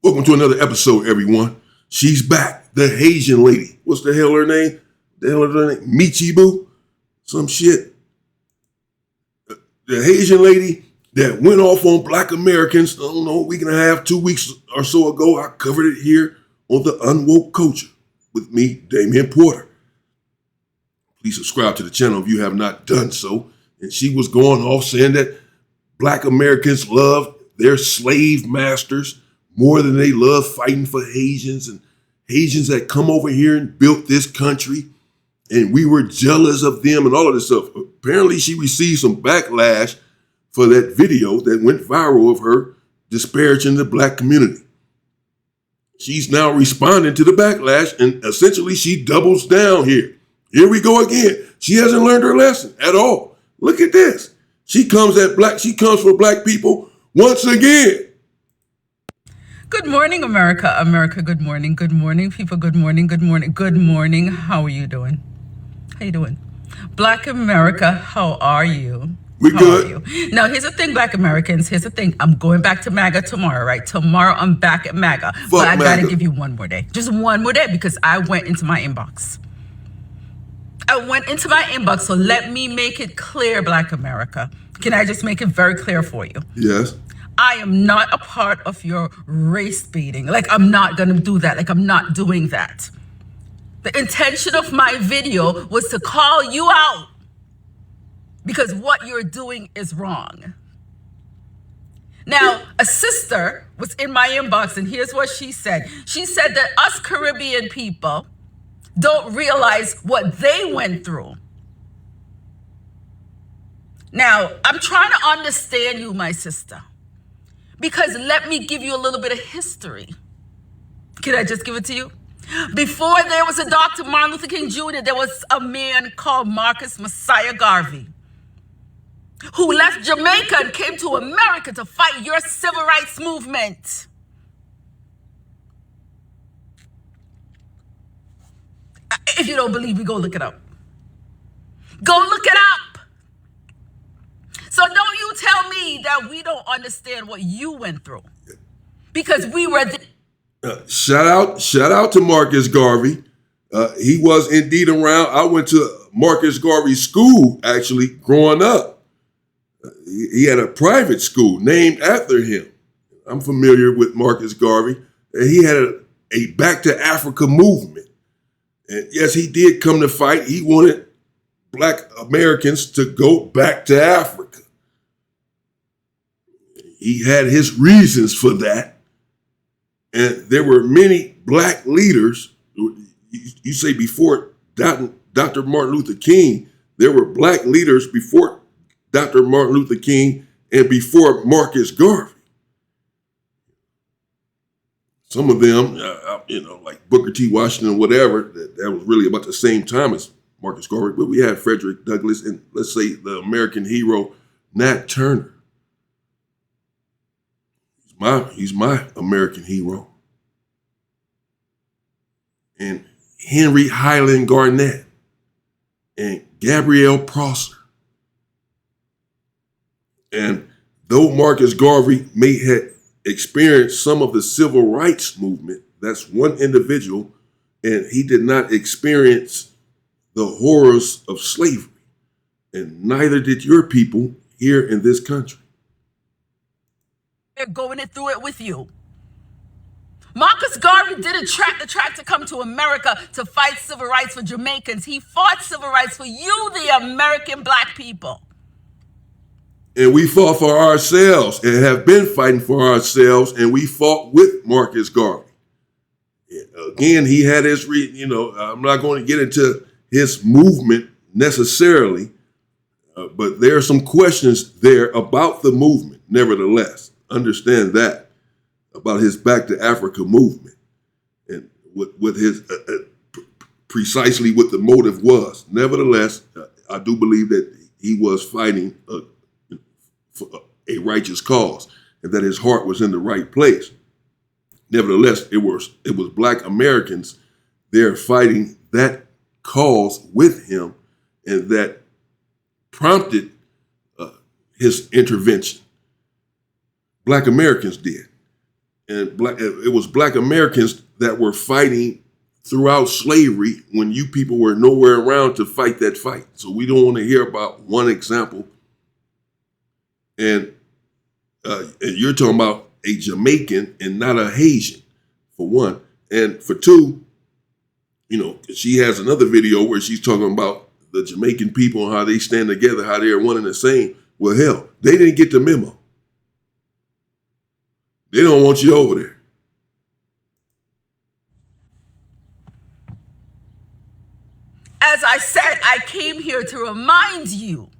Welcome to another episode, everyone. She's back. The Haitian lady. What's the hell her name? Michibu? Some shit. The Haitian lady that went off on Black Americans, I don't know, a week and a half, 2 weeks or so ago. I covered it here on the Unwoke Culture with me, Damian Porter. Please subscribe to the channel if you have not done so. And she was going off saying that Black Americans love their slave masters more than they love fighting for Haitians and Haitians that come over here and built this country. And we were jealous of them and all of this stuff. Apparently she received some backlash for that video that went viral of her disparaging the Black community. She's now responding to the backlash and essentially she doubles down here. Here we go again. She hasn't learned her lesson at all. Look at this. She comes for Black people once again. Good morning, America. America, good morning. Good morning, people. Good morning. Good morning. Good morning. How are you doing? How you doing? Black America, how are you? We How good. are you? Now, here's the thing, Black Americans. Here's the thing. I'm going back to MAGA tomorrow, right? Tomorrow, I'm back at MAGA. But I got to give you one more day. Just one more day because I went into my inbox. So let me make it clear, Black America. Can I just make it very clear for you? Yes. I am not a part of your race baiting. Like, I'm not going to do that. Like, I'm not doing that. The intention of my video was to call you out because what you're doing is wrong. Now, a sister was in my inbox, and here's what she said. She said that us Caribbean people don't realize what they went through. Now, I'm trying to understand you, my sister. Because let me give you a little bit of history. Can I just give it to you? Before there was a Dr. Martin Luther King Jr., there was a man called Marcus Messiah Garvey who left Jamaica and came to America to fight your civil rights movement. If you don't believe me, go look it up. Go look it up. So don't you tell me that we don't understand what you went through. Because we were Shout out to Marcus Garvey. He was indeed around. I went to Marcus Garvey's school, actually, growing up. He had a private school named after him. I'm familiar with Marcus Garvey. He had a Back to Africa movement. And yes, he did come to fight. He wanted Black Americans to go back to Africa. He had his reasons for that. And there were many Black leaders. You say before Dr. Martin Luther King, there were Black leaders before Dr. Martin Luther King and before Marcus Garvey. Some of them, like Booker T. Washington, whatever, that was really about the same time as Marcus Garvey. But we had Frederick Douglass and, let's say, the American hero, Nat Turner. He's my American hero. And Henry Highland Garnett and Gabrielle Prosser. And though Marcus Garvey may have experienced some of the civil rights movement, that's one individual, and he did not experience the horrors of slavery. And neither did your people here in this country. They're going through it with you. Marcus Garvey didn't track to come to America to fight civil rights for Jamaicans. He fought civil rights for you, the American Black people. And we fought for ourselves and have been fighting for ourselves, and we fought with Marcus Garvey. Again, he had his, I'm not going to get into his movement necessarily, but there are some questions there about the movement, nevertheless. Understand that about his Back to Africa movement and with his precisely what the motive was. Nevertheless, I do believe that he was fighting for a righteous cause and that his heart was in the right place. Nevertheless, it was Black Americans there fighting that cause with him, and that prompted his intervention. Black Americans did. And it was black Americans that were fighting throughout slavery when you people were nowhere around to fight that fight. So we don't want to hear about one example. And you're talking about a Jamaican and not a Haitian, for one. And for two, she has another video where she's talking about the Jamaican people and how they stand together, how they're one and the same. Well, hell, they didn't get the memo. They don't want you over there. As I said, I came here to remind you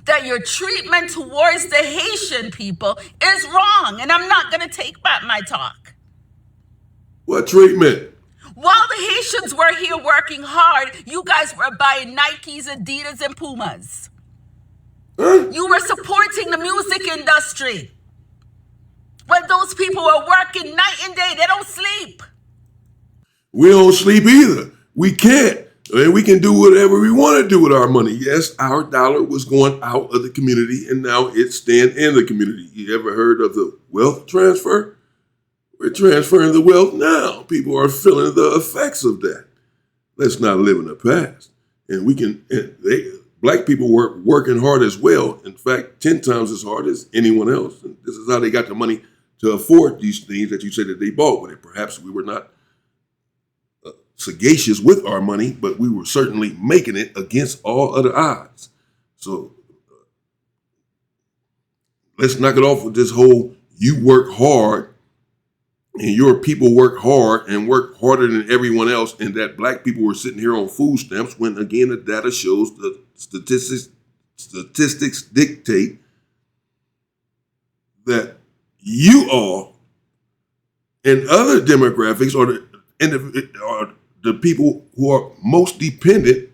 that your treatment towards the Haitian people is wrong, and I'm not going to take back my talk. What treatment? While the Haitians were here working hard, you guys were buying Nikes, Adidas, and Pumas. Huh? You were supporting the music industry. When those people were working night and day, they don't sleep. We don't sleep either. We can't. And we can do whatever we want to do with our money. Yes, our dollar was going out of the community, and now it's staying in the community. You ever heard of the wealth transfer? We're transferring the wealth now. People are feeling the effects of that. Let's not live in the past. And black people were working hard as well. In fact, 10 times as hard as anyone else. And this is how they got the money to afford these things that you say that they bought with it. Perhaps we were not sagacious with our money, but we were certainly making it against all other odds. So let's knock it off with this whole you work hard and your people work hard and work harder than everyone else, and that black people were sitting here on food stamps when, again, the data shows the statistics dictate that you all and other demographics are the people who are most dependent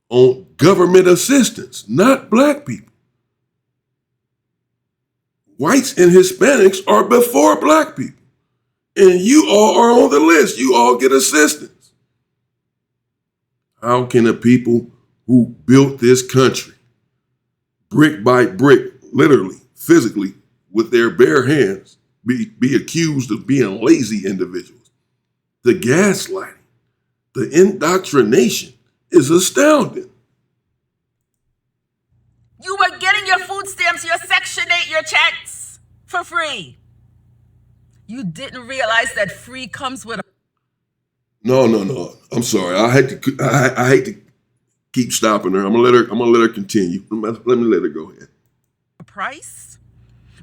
on government assistance, not black people. Whites and Hispanics are before black people. And you all are on the list. You all get assistance. How can the people who built this country, brick by brick, literally, physically, with their bare hands, be accused of being lazy individuals? The gaslighting, the indoctrination is astounding. You were getting your food stamps, your Section 8, your checks for free. You didn't realize that free comes with a... No. I'm sorry. I hate to keep stopping her. I'm gonna let her continue. Let me let her go ahead. Price?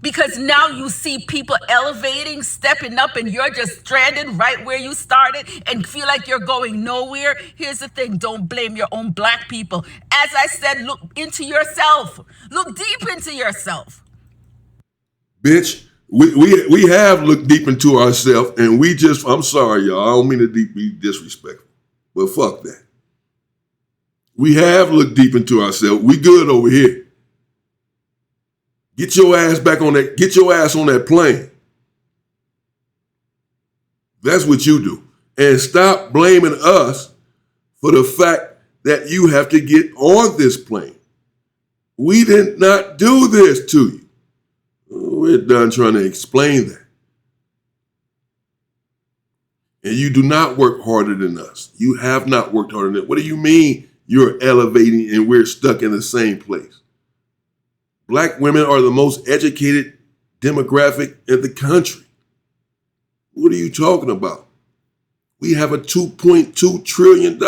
Because now you see people elevating, stepping up, and you're just stranded right where you started and feel like you're going nowhere. Here's the thing, don't blame your own black people. As I said, look into yourself. Look deep into yourself. Bitch, we have looked deep into ourselves, and I'm sorry, y'all. I don't mean to be disrespectful, but fuck that. We have looked deep into ourselves. We good over here. Get your ass back on that. Get your ass on that plane. That's what you do. And stop blaming us for the fact that you have to get on this plane. We did not do this to you. We're done trying to explain that. And you do not work harder than us. You have not worked harder than us. What do you mean you're elevating and we're stuck in the same place? Black women are the most educated demographic in the country. What are you talking about? We have a $2.2 trillion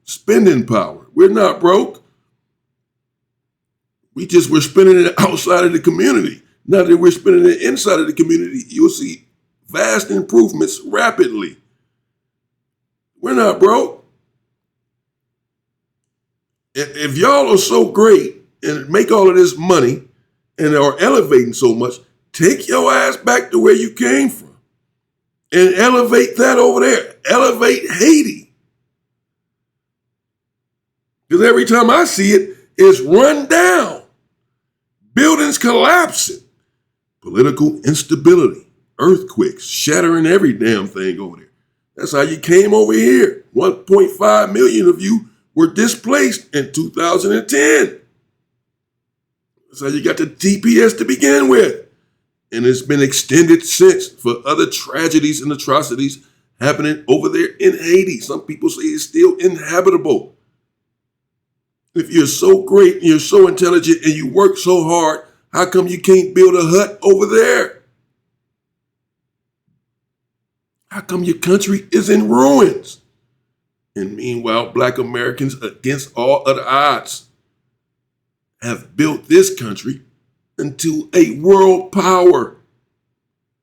spending power. We're not broke. We're spending it outside of the community. Now that we're spending it inside of the community, you'll see vast improvements rapidly. We're not broke. If y'all are so great and make all of this money and are elevating so much, take your ass back to where you came from and elevate that over there. Elevate Haiti. Because every time I see it, it's run down. Buildings collapsing. Political instability. Earthquakes shattering every damn thing over there. That's how you came over here. 1.5 million of you were displaced in 2010. That's how you got the TPS to begin with. And it's been extended since for other tragedies and atrocities happening over there in Haiti. Some people say it's still inhabitable. If you're so great and you're so intelligent and you work so hard, how come you can't build a hut over there? How come your country is in ruins? And meanwhile, Black Americans, against all other odds, have built this country into a world power.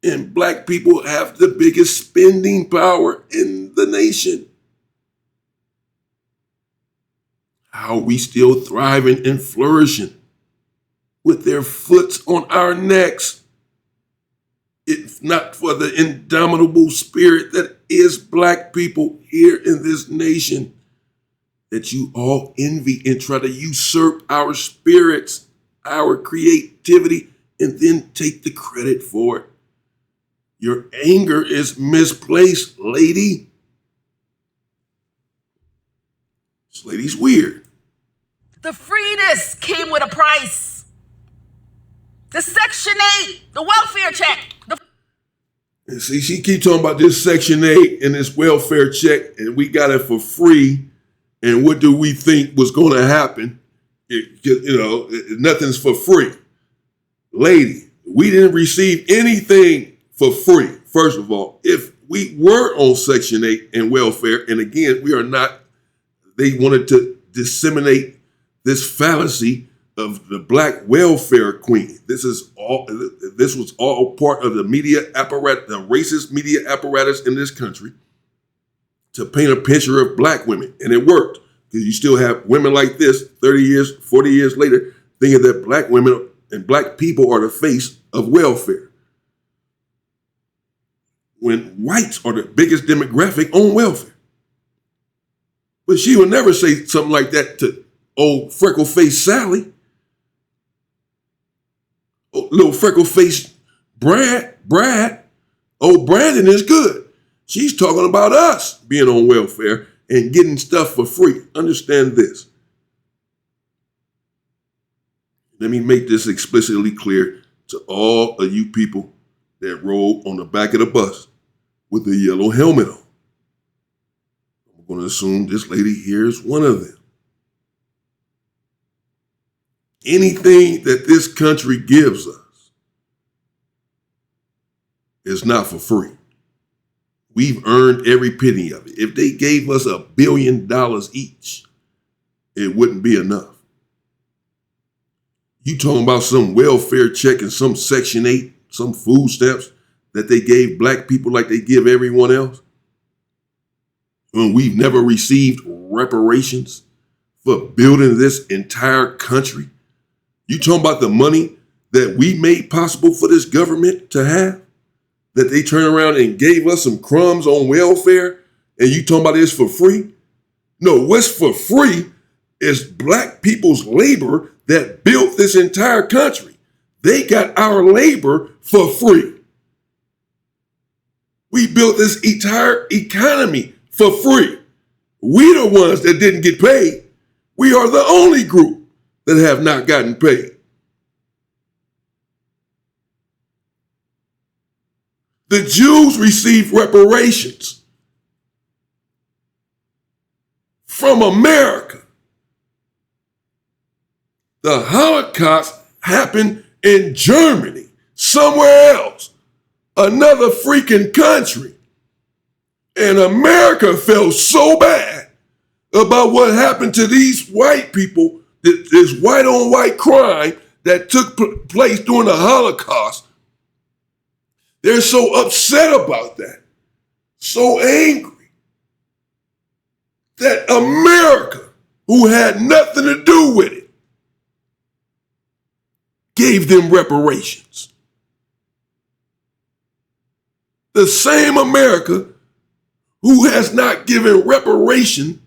And Black people have the biggest spending power in the nation. How are we still thriving and flourishing with their foots on our necks? If not for the indomitable spirit that is Black people here in this nation, that you all envy and try to usurp our spirits, our creativity, and then take the credit for it. Your anger is misplaced, lady. This lady's weird. The freeness came with a price. The Section 8, the welfare check. And see, she keep talking about this Section 8 and this welfare check, and we got it for free. And what do we think was going to happen? Nothing's for free. Lady, we didn't receive anything for free. First of all, if we were on Section 8 and welfare, and again, we are not, they wanted to disseminate this fallacy of the Black welfare queen. This was all part of the media apparatus, the racist media apparatus in this country, to paint a picture of Black women. And it worked, because you still have women like this 30 years, 40 years later, thinking that Black women and Black people are the face of welfare, when whites are the biggest demographic on welfare. But she would never say something like that to old freckle-faced Sally. Little freckle-faced Brad. Oh, Brandon is good. She's talking about us being on welfare and getting stuff for free. Understand this. Let me make this explicitly clear to all of you people that rode on the back of the bus with the yellow helmet on. I'm going to assume this lady here is one of them. Anything that this country gives us is not for free. We've earned every penny of it. If they gave us $1 billion each, it wouldn't be enough. You talking about some welfare check and some Section 8, some food stamps that they gave Black people like they give everyone else? When we've never received reparations for building this entire country? You talking about the money that we made possible for this government to have? That they turn around and gave us some crumbs on welfare, and you talking about this for free? No, what's for free is Black people's labor that built this entire country. They got our labor for free. We built this entire economy for free. We the ones that didn't get paid. We are the only group that have not gotten paid. The Jews received reparations from America. The Holocaust happened in Germany, somewhere else, another freaking country. And America felt so bad about what happened to these white people, this white on white crime that took place during the Holocaust. They're so upset about that, so angry, that America, who had nothing to do with it, gave them reparations. The same America who has not given reparations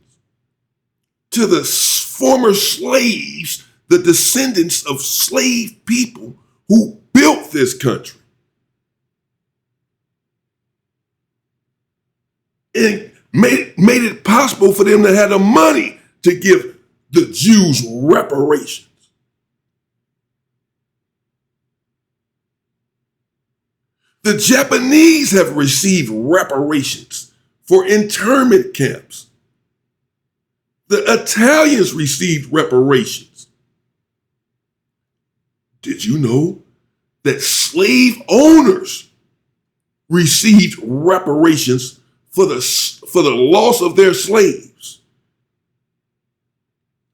to the former slaves, the descendants of slave people who built this country. And made it possible for them to have the money to give the Jews reparations. The Japanese have received reparations for internment camps. The Italians received reparations. Did you know that slave owners received reparations for the loss of their slaves?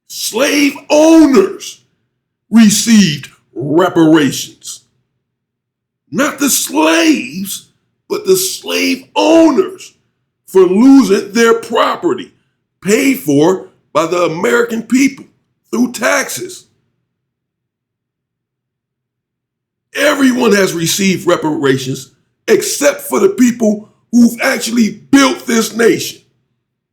Slave owners received reparations. Not the slaves, but the slave owners for losing their property paid for by the American people through taxes. Everyone has received reparations except for the people who've actually built this nation.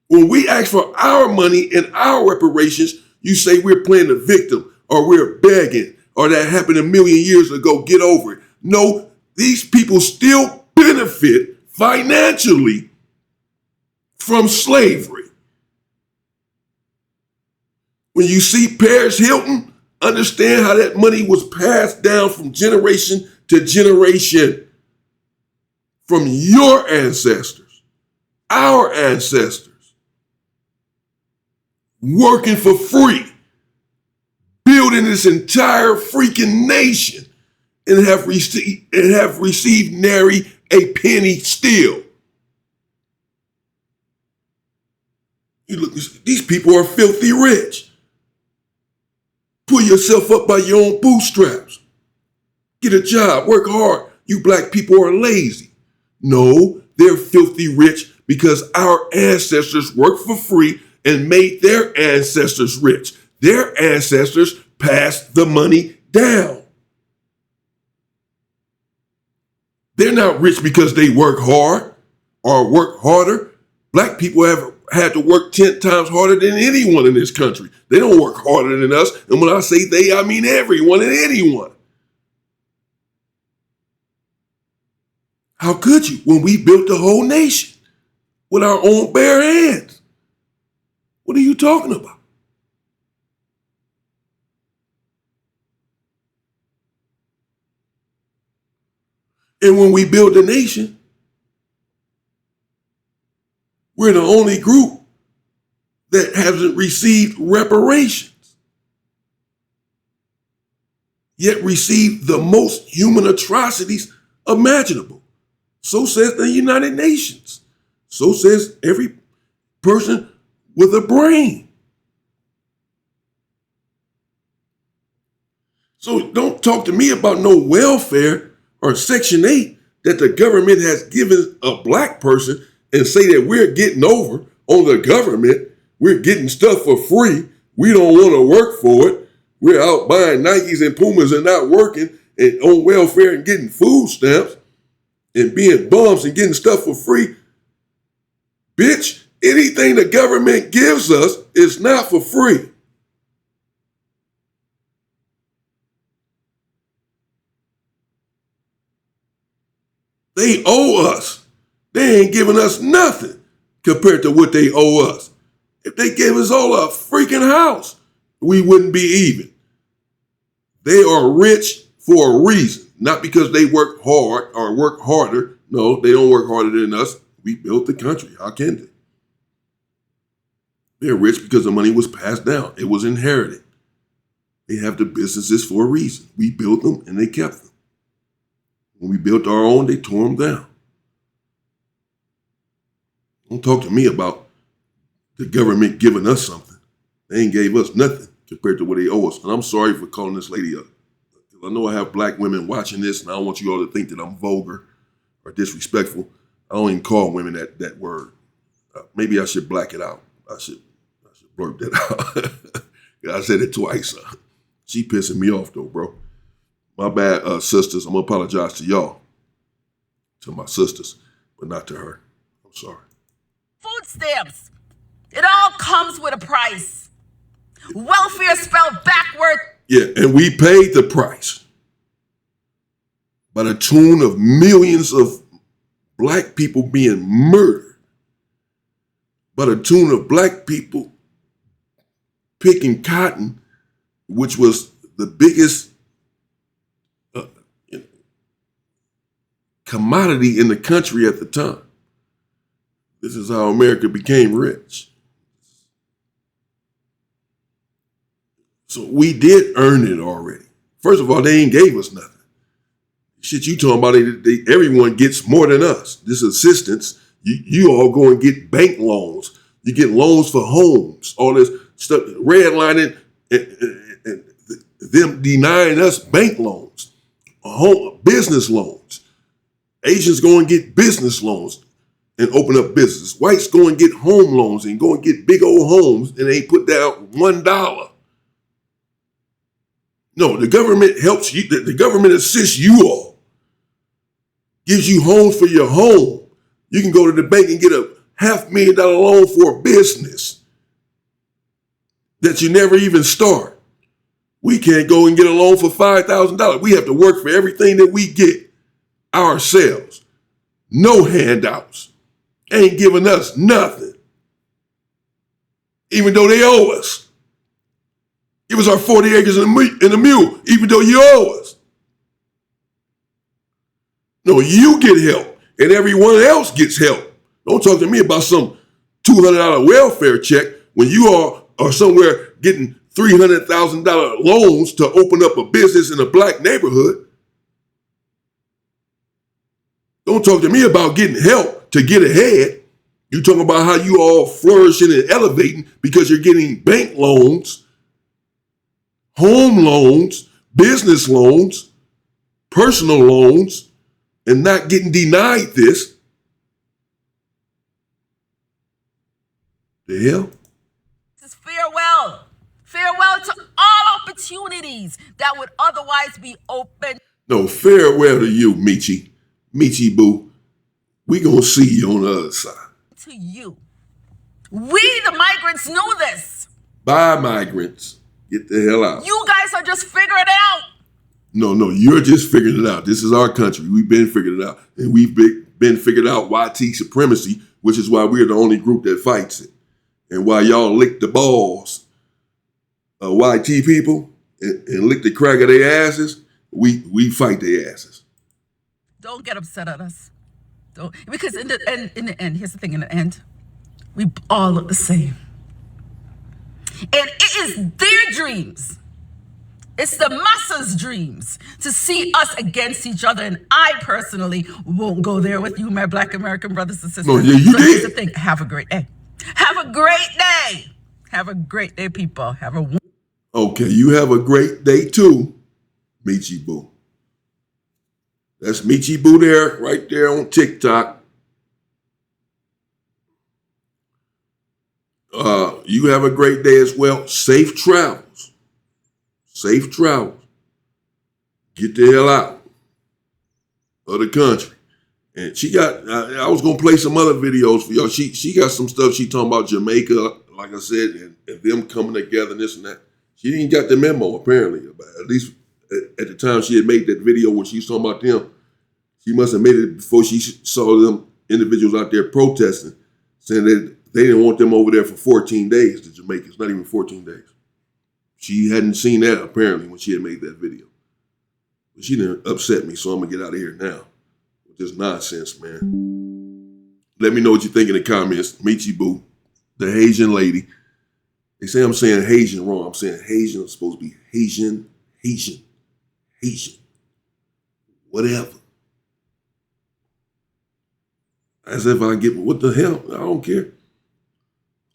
When we ask for our money and our reparations, you say we're playing the victim or we're begging or that happened a million years ago, get over it. No, these people still benefit financially from slavery. When you see Paris Hilton, understand how that money was passed down from generation to generation from your ancestors, our ancestors, working for free, building this entire freaking nation, and have received nary a penny still. You look, these people are filthy rich. Pull yourself up by your own bootstraps. Get a job, work hard. You black people are lazy. No, they're filthy rich because our ancestors worked for free and made their ancestors rich. Their ancestors passed the money down. They're not rich because they work hard or work harder. Black people have had to work 10 times harder than anyone in this country. They don't work harder than us. And when I say they, I mean everyone and anyone. How could you when we built the whole nation with our own bare hands? What are you talking about? And when we built the nation, we're the only group that hasn't received reparations, yet received the most human atrocities imaginable. So says the United Nations. So says every person with a brain. So don't talk to me about no welfare or Section 8 that the government has given a black person and say that we're getting over on the government. We're getting stuff for free. We don't want to work for it. We're out buying Nikes and Pumas and not working and on welfare and getting food stamps and being bums and getting stuff for free. Bitch, anything the government gives us is not for free. They owe us. They ain't giving us nothing compared to what they owe us. If they gave us all a freaking house, we wouldn't be even. They are rich for a reason, not because they work hard or work harder. No, they don't work harder than us. We built the country. How can they? They're rich because the money was passed down. It was inherited. They have the businesses for a reason. We built them and they kept them. When we built our own, they tore them down. Don't talk to me about the government giving us something. They ain't gave us nothing compared to what they owe us. And I'm sorry for calling this lady up. I know I have black women watching this, and I don't want you all to think that I'm vulgar or disrespectful. I don't even call women that word. Maybe I should black it out. I should blurt that out. I said it twice. She pissing me off though, bro. My bad, sisters. I'm gonna apologize to y'all, to my sisters, but not to her. I'm sorry. Food stamps. It all comes with a price. Welfare spelled backward. Yeah, and we paid the price by the tune of millions of black people being murdered, by the tune of black people picking cotton, which was the biggest commodity in the country at the time. This is how America became rich. So we did earn it already. First of all, they ain't gave us nothing. Shit you talking about, everyone gets more than us. This assistance, you all go and get bank loans. You get loans for homes, all this stuff, redlining and them denying us bank loans, business loans. Asians go and get business loans and open up business. Whites go and get home loans and go and get big old homes and they put down $1. No, the government helps you. The government assists you all. Gives you homes for your home. You can go to the bank and get a $500,000 loan for a business that you never even start. We can't go and get a loan for $5,000. We have to work for everything that we get ourselves. No handouts. Ain't giving us nothing. Even though they owe us. Give us our 40 acres and a mule, even though you owe us. No, you get help, and everyone else gets help. Don't talk to me about some $200 welfare check when you are somewhere getting $300,000 loans to open up a business in a black neighborhood. Don't talk to me about getting help to get ahead. You talking about how you all flourishing and elevating because you're getting bank loans, home loans, business loans, personal loans, and not getting denied this. The hell? This is farewell. Farewell to all opportunities that would otherwise be open. No, farewell to you, Michi. Michi Boo. We gonna see you on the other side. To you. We, the migrants, knew this. Bye, migrants. Get the hell out. You guys are just figuring it out. No, you're just figuring it out. This is our country. We've been figured it out. And we've been figured out YT supremacy, which is why we're the only group that fights it. And why y'all lick the balls of YT people and lick the crack of their asses, we fight their asses. Don't get upset at us. Don't, because in the end, here's the thing, in the end, we all look the same. And it is their dreams. It's the masses' dreams to see us against each other. And I personally won't go there with you, my black American brothers and sisters. No, yeah, you so did. Here's the thing. Have a great day. Have a great day. Have a great day, people. Okay, you have a great day too, Michi Boo. That's Michi Boo there, right there on TikTok. You have a great day as well. Safe travels. Safe travels. Get the hell out of the country. And she got, I was going to play some other videos for y'all. She got some stuff she talking about Jamaica, like I said, and them coming together and this and that. She didn't get the memo, apparently. At least at the time she had made that video when she was talking about them. She must have made it before she saw them individuals out there protesting, saying that they didn't want them over there for 14 days, the Jamaicans, not even 14 days. She hadn't seen that, apparently, when she had made that video. But she didn't upset me, so I'm going to get out of here now with this nonsense, man. Let me know what you think in the comments. Michi Boo, the Haitian lady. They say I'm saying Haitian wrong. I'm saying Haitian. It's supposed to be Haitian. Whatever. As if I get, what the hell? I don't care.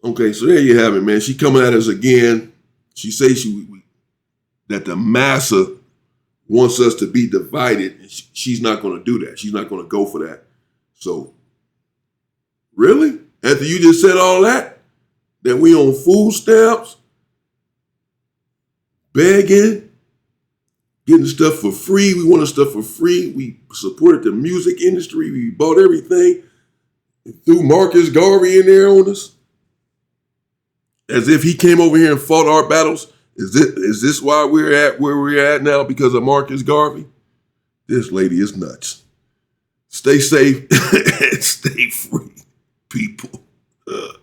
Okay, so there you have it, man. She coming at us again. She says that the massa wants us to be divided, and she's not going to do that. She's not going to go for that. So, really? After you just said all that we on food stamps, begging, getting stuff for free. We wanted stuff for free. We supported the music industry. We bought everything. And threw Marcus Garvey in there on us. As if he came over here and fought our battles. Is this why we're at where we're at now? Because of Marcus Garvey? This lady is nuts. Stay safe and stay free, people.